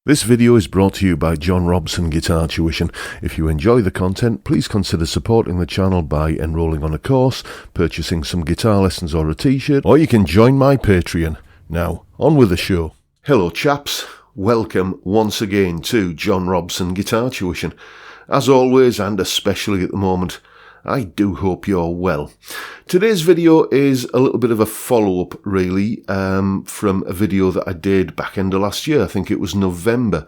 This video is brought to you by John Robson Guitar Tuition. If you enjoy the content, please consider supporting the channel by enrolling on a course, purchasing some guitar lessons or a t-shirt, or you can join my Patreon. Now, on with the show. Hello chaps, welcome once again to John Robson Guitar Tuition. As always, and especially at the moment, I do hope you're well. Today's video is a little bit of a follow-up, really, from a video that I did back end of last year. I think it was November,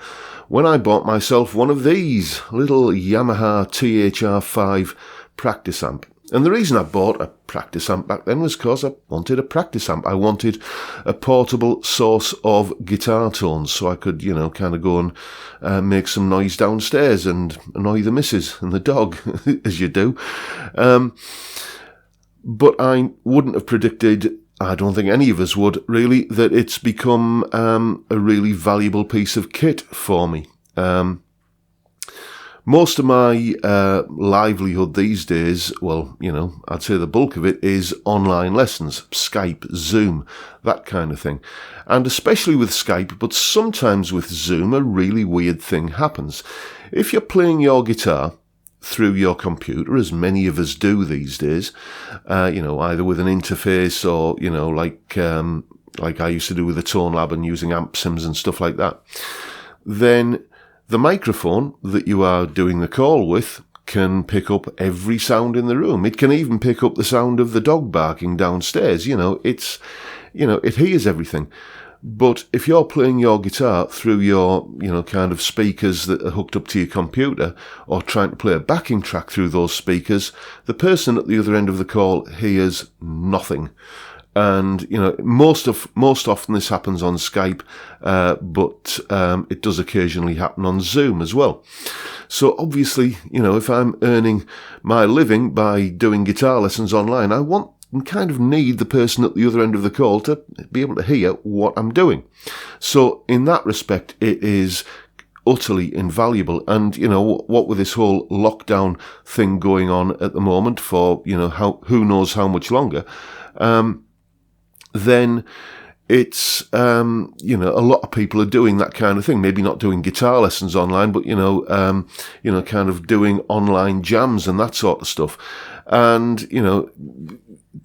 when I bought myself one of these little Yamaha THR5 practice amp. And the reason I bought a practice amp back then was because I wanted a practice amp. I wanted a portable source of guitar tones so I could, kind of go and make some noise downstairs and annoy the missus and the dog, as you do. But I wouldn't have predicted, I don't think any of us would, really, that it's become a really valuable piece of kit for me. Most of my livelihood these days, well, I'd say the bulk of it is online lessons, Skype, Zoom, that kind of thing. And especially with Skype, but sometimes with Zoom, a really weird thing happens. If you're playing your guitar through your computer, as many of us do these days, either with an interface or, like I used to do with the Tone Lab and using amp sims and stuff like that, then the microphone that you are doing the call with can pick up every sound in the room. It can even pick up the sound of the dog barking downstairs. It hears everything. But if you're playing your guitar through your, kind of speakers that are hooked up to your computer, or trying to play a backing track through those speakers, the person at the other end of the call hears nothing. And, most often this happens on Skype, but it does occasionally happen on Zoom as well. So obviously, if I'm earning my living by doing guitar lessons online, I want and kind of need the person at the other end of the call to be able to hear what I'm doing. So in that respect, it is utterly invaluable. And, what with this whole lockdown thing going on at the moment for, who knows how much longer, then it's, a lot of people are doing that kind of thing. Maybe not doing guitar lessons online, but, kind of doing online jams and that sort of stuff. And,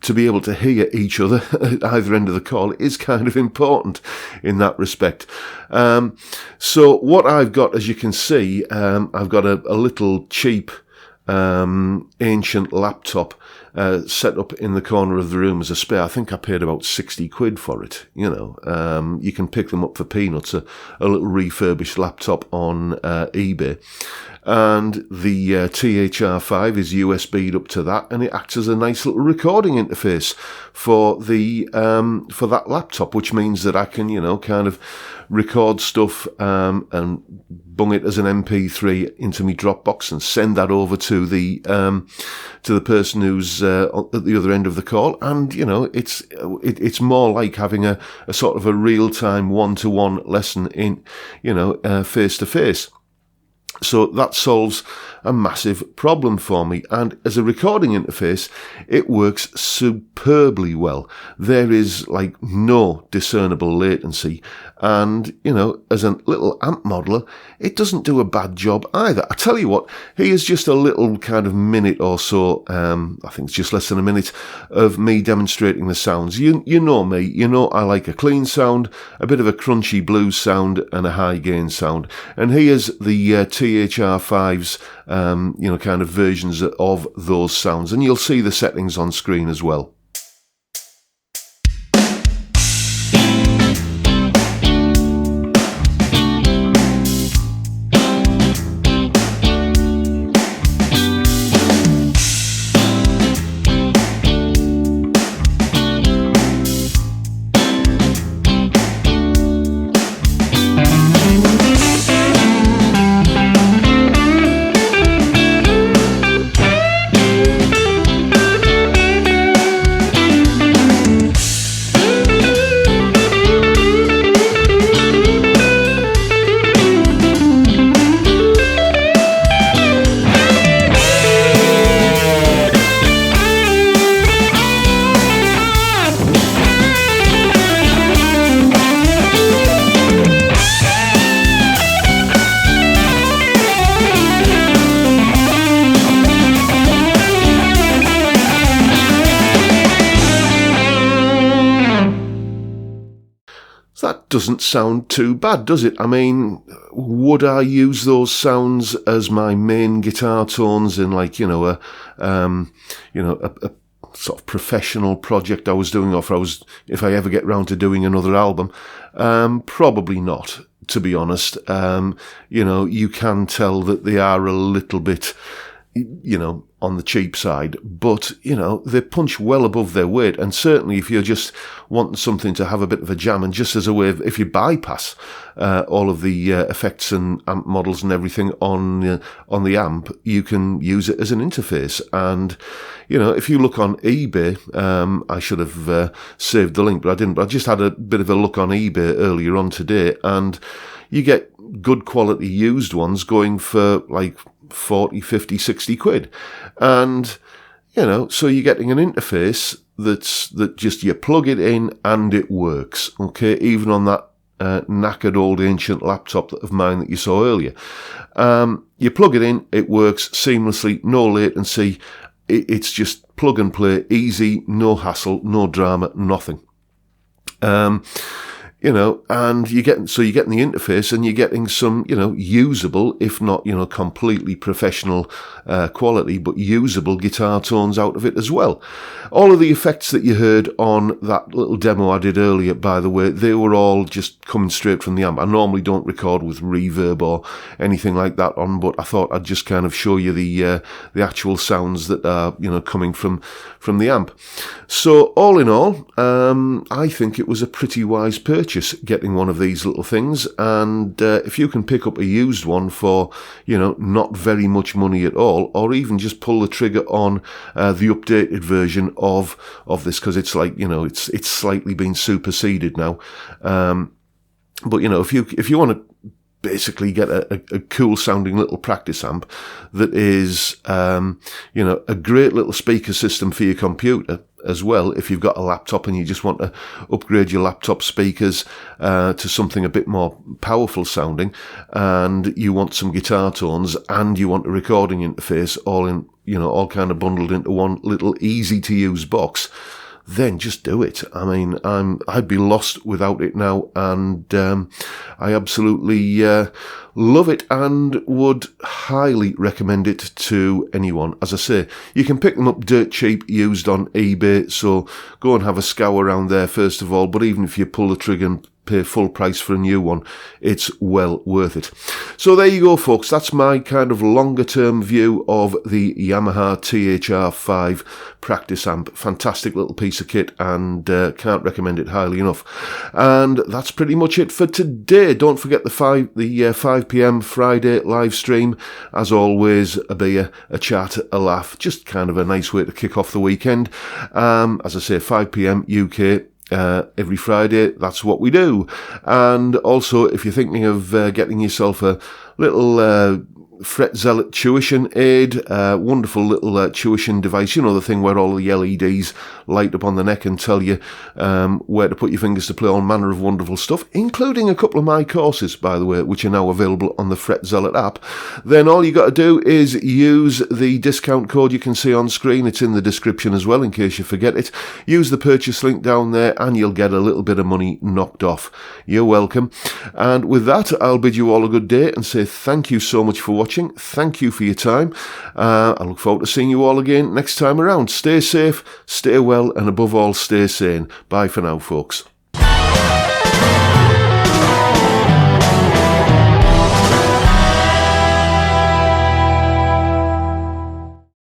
to be able to hear each other at either end of the call is kind of important in that respect. So what I've got, as you can see, I've got a little cheap, ancient laptop set up in the corner of the room as a spare. I think I paid about 60 quid for it. You can pick them up for peanuts, a little refurbished laptop on eBay. And the THR5 is USB'd up to that, and it acts as a nice little recording interface for the for that laptop, which means that I can, kind of record stuff and bung it as an MP3 into my Dropbox and send that over to the person who's at the other end of the call. And it's more like having a sort of a real-time one-to-one lesson in face to face. So that solves a massive problem for me. And as a recording interface, it works superbly well. There is no discernible latency. And, as a little amp modeler, it doesn't do a bad job either. I tell you what, here's just a little kind of minute or so, I think it's just less than a minute, of me demonstrating the sounds. You know me, I like a clean sound, a bit of a crunchy blues sound, and a high gain sound. And here's the THR5's, kind of versions of those sounds. And you'll see the settings on screen as well. that doesn't sound too bad, does it? I mean, would I use those sounds as my main guitar tones in, like, a sort of professional project I was doing, or if I ever get round to doing another album? Probably not, to be honest. You can tell that they are a little bit, on the cheap side, but, they punch well above their weight. And certainly if you're just wanting something to have a bit of a jam, and just as a way of, if you bypass all of the effects and amp models and everything on the amp, you can use it as an interface. And, if you look on eBay, I should have saved the link, but I didn't. But I just had a bit of a look on eBay earlier on today, and you get good quality used ones going for like 40, 50, 60 quid. And, so you're getting an interface that just you plug it in and it works. Okay, even on that knackered old ancient laptop of mine that you saw earlier. You plug it in, it works seamlessly, no latency. It's just plug and play, easy, no hassle, no drama, nothing. And you're getting the interface, and you're getting some, usable, if not, completely professional quality, but usable guitar tones out of it as well. All of the effects that you heard on that little demo I did earlier, by the way, they were all just coming straight from the amp. I normally don't record with reverb or anything like that on, but I thought I'd just kind of show you the actual sounds that are, coming from the amp. So all in all, I think it was a pretty wise purchase getting one of these little things. And if you can pick up a used one for, not very much money at all, or even just pull the trigger on the updated version of this, because it's like, it's slightly been superseded now. But if you want to basically get a cool sounding little practice amp that is, a great little speaker system for your computer as well, if you've got a laptop and you just want to upgrade your laptop speakers to something a bit more powerful sounding, and you want some guitar tones, and you want a recording interface, all kind of bundled into one little easy to use box, then just do it. I mean, I'd be lost without it now, and I absolutely love it and would highly recommend it to anyone. As I say, you can pick them up dirt cheap used on eBay, so go and have a scour around there first of all, but even if you pull the trigger and pay full price for a new one, it's well worth it. So there you go, folks. That's my kind of longer term view of the Yamaha THR5 practice amp. Fantastic little piece of kit, and can't recommend it highly enough. And that's pretty much it for today. Don't forget the 5 p.m. Friday live stream. As always, a beer, a chat, a laugh, just kind of a nice way to kick off the weekend. As I say, 5 p.m. UK. Every Friday, that's what we do. And also, if you're thinking of getting yourself a little Fret Zealot tuition aid, wonderful little tuition device, the thing where all the LEDs light up on the neck and tell you where to put your fingers to play all manner of wonderful stuff, including a couple of my courses, by the way, which are now available on the Fret Zealot app. Then all you got to do is use the discount code you can see on screen. It's in the description as well, in case you forget it. Use the purchase link down there, and you'll get a little bit of money knocked off. You're welcome. And with that, I'll bid you all a good day and say thank you so much for watching. Thank you for your time. I look forward to seeing you all again next time around. Stay safe, stay well, and above all, stay sane. Bye for now, folks.